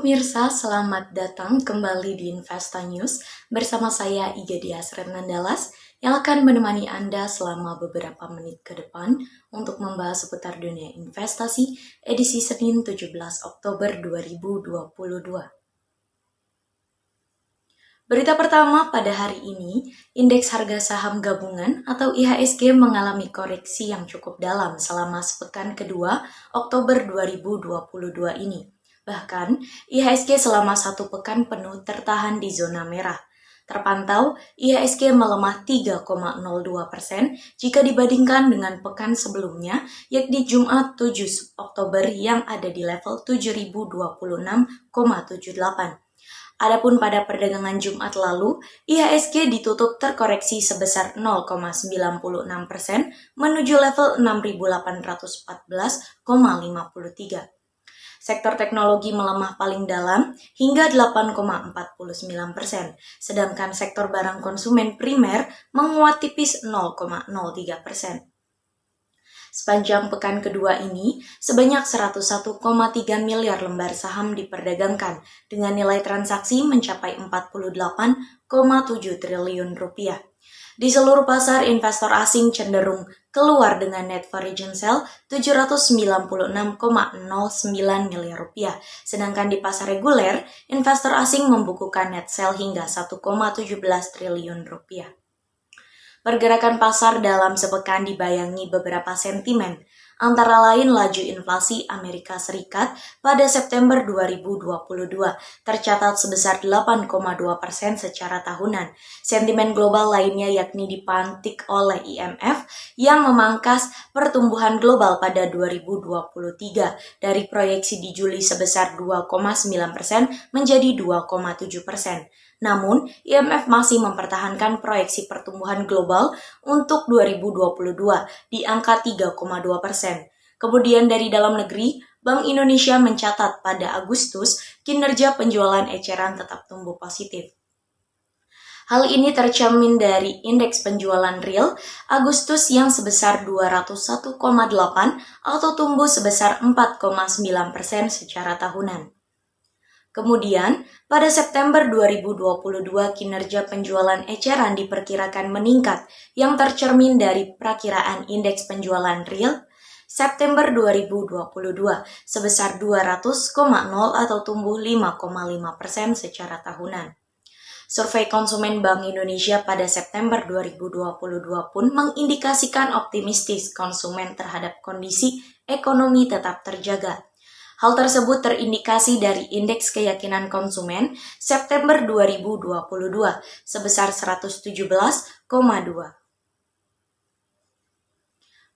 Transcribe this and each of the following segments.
pemirsa, selamat datang kembali di Investa News bersama saya Iga Dias Renandalas yang akan menemani Anda selama beberapa menit ke depan untuk membahas seputar dunia investasi edisi Senin 17 Oktober 2022. Berita pertama pada hari ini, indeks harga saham gabungan atau IHSG mengalami koreksi yang cukup dalam selama sepekan kedua Oktober 2022 ini. Bahkan, IHSG selama satu pekan penuh tertahan di zona merah. Terpantau, IHSG melemah 3,02% jika dibandingkan dengan pekan sebelumnya, yakni Jumat 7 Oktober yang ada di level 7.026,78. Adapun pada perdagangan Jumat lalu, IHSG ditutup terkoreksi sebesar 0,96% menuju level 6.814,53. Sektor teknologi melemah paling dalam hingga 8,49%, sedangkan sektor barang konsumen primer menguat tipis 0,03%. Sepanjang pekan kedua ini, sebanyak 101,3 miliar lembar saham diperdagangkan dengan nilai transaksi mencapai 48,7 triliun rupiah. Di seluruh pasar, investor asing cenderung keluar dengan net foreign sale 796,09 miliar rupiah. Sedangkan di pasar reguler, investor asing membukukan net sale hingga 1,17 triliun rupiah. Pergerakan pasar dalam sepekan dibayangi beberapa sentimen, antara lain laju inflasi Amerika Serikat pada September 2022 tercatat sebesar 8,2% secara tahunan. Sentimen global lainnya yakni dipantik oleh IMF yang memangkas pertumbuhan global pada 2023 dari proyeksi di Juli sebesar 2,9% menjadi 2,7%. Namun, IMF masih mempertahankan proyeksi pertumbuhan global untuk 2022 di angka 3,2%. Kemudian dari dalam negeri, Bank Indonesia mencatat pada Agustus kinerja penjualan eceran tetap tumbuh positif. Hal ini tercermin dari indeks penjualan real Agustus yang sebesar 201,8 atau tumbuh sebesar 4,9% secara tahunan. Kemudian, pada September 2022 kinerja penjualan eceran diperkirakan meningkat yang tercermin dari perakiraan indeks penjualan real September 2022 sebesar 200,0 atau tumbuh 5,5% secara tahunan. Survei konsumen Bank Indonesia pada September 2022 pun mengindikasikan optimistis konsumen terhadap kondisi ekonomi tetap terjaga. Hal tersebut terindikasi dari indeks keyakinan konsumen September 2022 sebesar 117,2.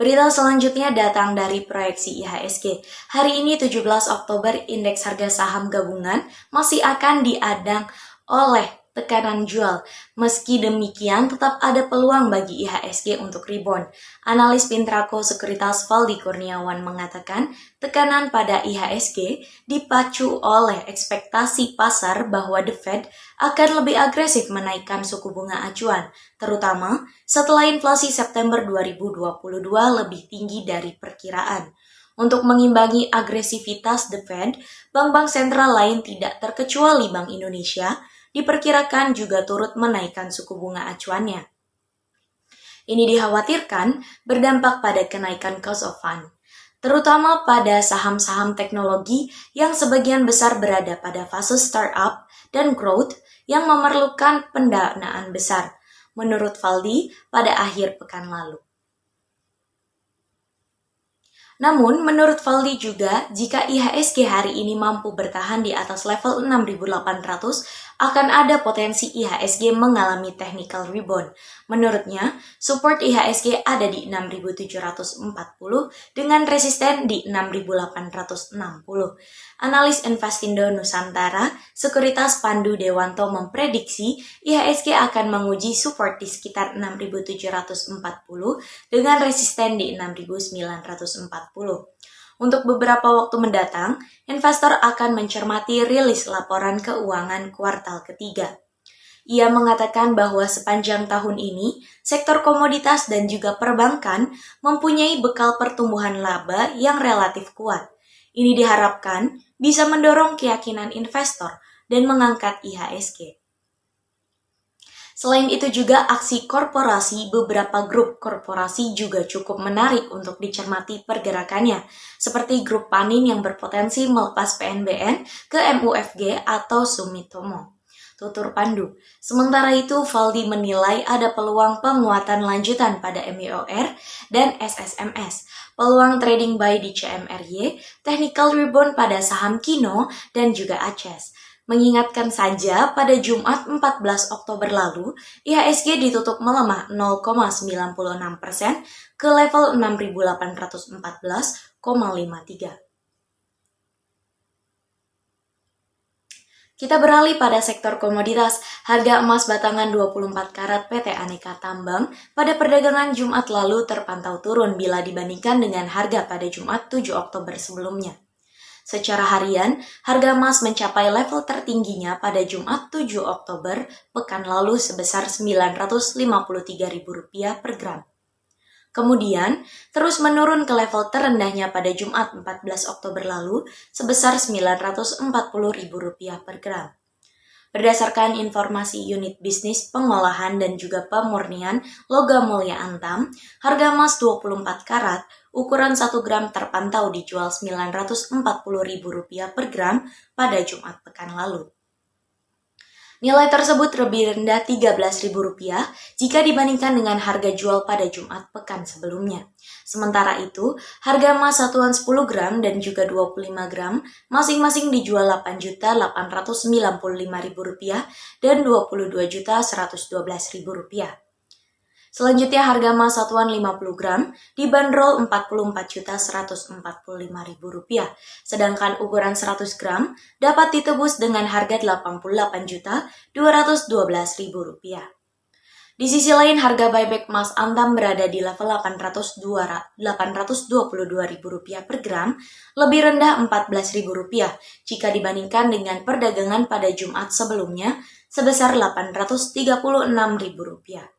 Berita selanjutnya datang dari proyeksi IHSG. Hari ini 17 Oktober indeks harga saham gabungan masih akan diadang oleh tekanan jual. Meski demikian, tetap ada peluang bagi IHSG untuk rebound. Analis Pintrako Sekuritas Valdi Kurniawan mengatakan tekanan pada IHSG dipacu oleh ekspektasi pasar bahwa The Fed akan lebih agresif menaikkan suku bunga acuan, terutama setelah inflasi September 2022 lebih tinggi dari perkiraan. Untuk mengimbangi agresivitas The Fed, bank-bank sentral lain tidak terkecuali Bank Indonesia diperkirakan juga turut menaikkan suku bunga acuannya. Ini dikhawatirkan berdampak pada kenaikan cost of fund, terutama pada saham-saham teknologi yang sebagian besar berada pada fase startup dan growth yang memerlukan pendanaan besar, menurut Valdi pada akhir pekan lalu. Namun, menurut Valdi juga, jika IHSG hari ini mampu bertahan di atas level 6.800, akan ada potensi IHSG mengalami technical rebound. Menurutnya, support IHSG ada di 6.740 dengan resisten di 6.860. Analis Investindo Nusantara, Sekuritas Pandu Dewanto memprediksi IHSG akan menguji support di sekitar 6.740 dengan resisten di 6.940. Untuk beberapa waktu mendatang, investor akan mencermati rilis laporan keuangan kuartal ketiga. Ia mengatakan bahwa sepanjang tahun ini, sektor komoditas dan juga perbankan mempunyai bekal pertumbuhan laba yang relatif kuat. Ini diharapkan bisa mendorong keyakinan investor dan mengangkat IHSG. Selain itu juga aksi korporasi beberapa grup korporasi juga cukup menarik untuk dicermati pergerakannya, seperti grup Panin yang berpotensi melepas PNBN ke MUFG atau Sumitomo. Tutur Pandu. Sementara itu, Valdi menilai ada peluang penguatan lanjutan pada MIOR dan SSMS, peluang trading buy di CMRY, technical rebound pada saham Kino, dan juga ACES. Mengingatkan saja, pada Jumat 14 Oktober lalu, IHSG ditutup melemah 0,96% ke level 6.814,53. Kita beralih pada sektor komoditas. Harga emas batangan 24 karat PT Aneka Tambang pada perdagangan Jumat lalu terpantau turun bila dibandingkan dengan harga pada Jumat 7 Oktober sebelumnya. Secara harian, harga emas mencapai level tertingginya pada Jumat 7 Oktober pekan lalu sebesar Rp953.000 per gram. Kemudian, terus menurun ke level terendahnya pada Jumat 14 Oktober lalu sebesar Rp940.000 per gram. Berdasarkan informasi unit bisnis pengolahan dan juga pemurnian Logam Mulia Antam, harga emas 24 karat ukuran 1 gram terpantau dijual Rp940.000 per gram pada Jumat pekan lalu. Nilai tersebut lebih rendah Rp13.000 jika dibandingkan dengan harga jual pada Jumat pekan sebelumnya. Sementara itu, harga emas satuan 10 gram dan juga 25 gram masing-masing dijual Rp8.895.000 dan Rp22.112.000. Selanjutnya harga emas satuan 50 gram dibanderol Rp44.145.000, sedangkan ukuran 100 gram dapat ditebus dengan harga Rp88.212.000. Di sisi lain, harga buyback emas Antam berada di level Rp822.000 per gram, lebih rendah Rp14.000 jika dibandingkan dengan perdagangan pada Jumat sebelumnya sebesar Rp836.000.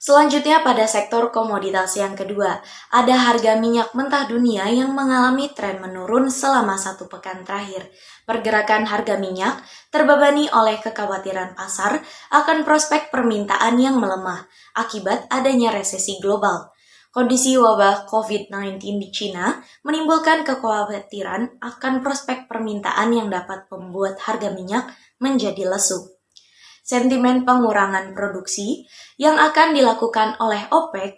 Selanjutnya pada sektor komoditas yang kedua, ada harga minyak mentah dunia yang mengalami tren menurun selama 1 pekan terakhir. Pergerakan harga minyak terbebani oleh kekhawatiran pasar akan prospek permintaan yang melemah akibat adanya resesi global. Kondisi wabah COVID-19 di China menimbulkan kekhawatiran akan prospek permintaan yang dapat membuat harga minyak menjadi lesu. Sentimen pengurangan produksi yang akan dilakukan oleh OPEC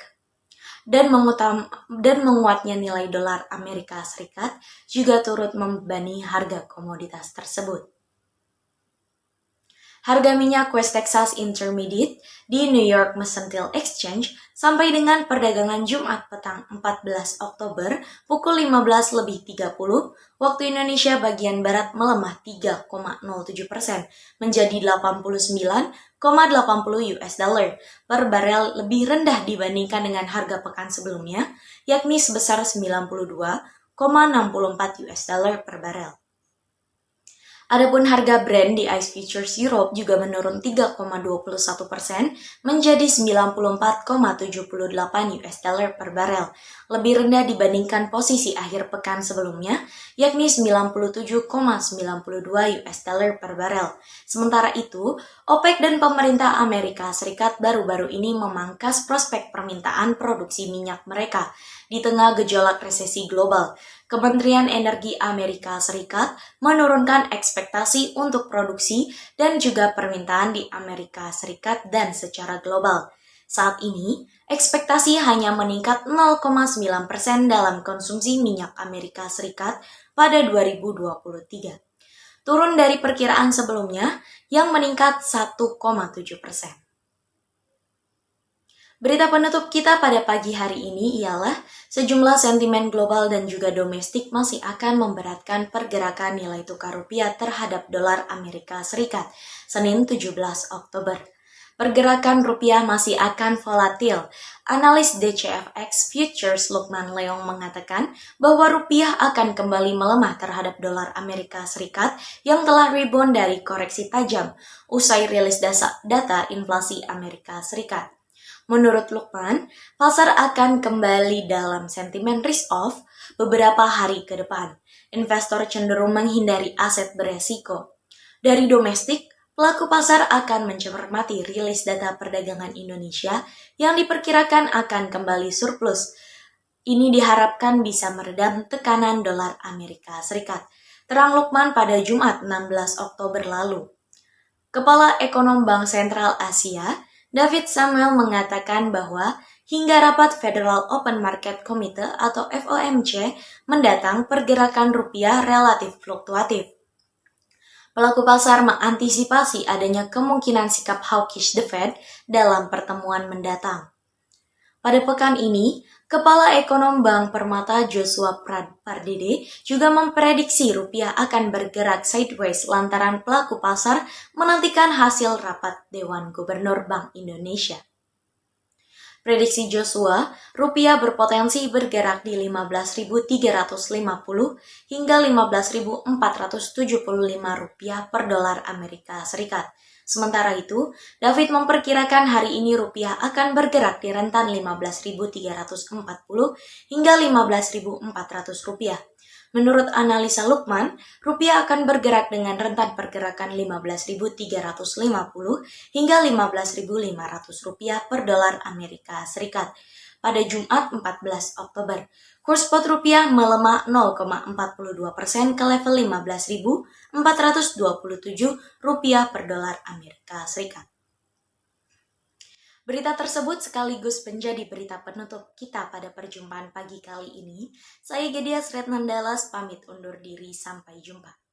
dan menguatnya nilai dolar Amerika Serikat juga turut membebani harga komoditas tersebut. Harga minyak West Texas Intermediate di New York Mercantile Exchange sampai dengan perdagangan Jumat petang 14 Oktober pukul 15.30 waktu Indonesia bagian Barat melemah 3,07% menjadi 89,80 US dollar per barel, lebih rendah dibandingkan dengan harga pekan sebelumnya, yakni sebesar 92,64 US dollar per barel. Adapun harga Brent di ICE Futures Europe juga menurun 3,21% menjadi 94,78 US dollar per barel, lebih rendah dibandingkan posisi akhir pekan sebelumnya, yakni 97,92 US dollar per barel. Sementara itu, OPEC dan pemerintah Amerika Serikat baru-baru ini memangkas prospek permintaan produksi minyak mereka di tengah gejolak resesi global. Kementerian Energi Amerika Serikat menurunkan ekspektasi untuk produksi dan juga permintaan di Amerika Serikat dan secara global. Saat ini, ekspektasi hanya meningkat 0,9% dalam konsumsi minyak Amerika Serikat pada 2023. Turun dari perkiraan sebelumnya yang meningkat 1,7%. Berita penutup kita pada pagi hari ini ialah sejumlah sentimen global dan juga domestik masih akan memberatkan pergerakan nilai tukar rupiah terhadap dolar Amerika Serikat Senin 17 Oktober. Pergerakan rupiah masih akan volatil. Analis DCFX Futures Lukman Leong mengatakan bahwa rupiah akan kembali melemah terhadap dolar Amerika Serikat yang telah rebound dari koreksi tajam usai rilis data inflasi Amerika Serikat. Menurut Lukman, pasar akan kembali dalam sentimen risk-off beberapa hari ke depan. Investor cenderung menghindari aset beresiko. Dari domestik, pelaku pasar akan mencermati rilis data perdagangan Indonesia yang diperkirakan akan kembali surplus. Ini diharapkan bisa meredam tekanan dolar Amerika Serikat. Terang Lukman pada Jumat 16 Oktober lalu. Kepala Ekonom Bank Sentral Asia, David Samuel mengatakan bahwa hingga rapat Federal Open Market Committee atau FOMC mendatang pergerakan rupiah relatif fluktuatif. Pelaku pasar mengantisipasi adanya kemungkinan sikap hawkish the Fed dalam pertemuan mendatang. Pada pekan ini, Kepala Ekonom Bank Permata Joshua Pardede juga memprediksi rupiah akan bergerak sideways lantaran pelaku pasar menantikan hasil rapat Dewan Gubernur Bank Indonesia. Prediksi Joshua, rupiah berpotensi bergerak di 15.350 hingga 15.475 rupiah per dolar Amerika Serikat. Sementara itu, David memperkirakan hari ini rupiah akan bergerak di rentan 15.340 hingga 15.400 rupiah. Menurut analisa Lukman, rupiah akan bergerak dengan rentan pergerakan 15.350 hingga 15.500 rupiah per dolar Amerika Serikat. Pada Jumat 14 Oktober, kurs spot rupiah melemah 0,42% ke level 15.427 rupiah per dolar Amerika Serikat. Berita tersebut sekaligus menjadi berita penutup kita pada perjumpaan pagi kali ini. Saya Gedia Sretnandalas pamit undur diri, sampai jumpa.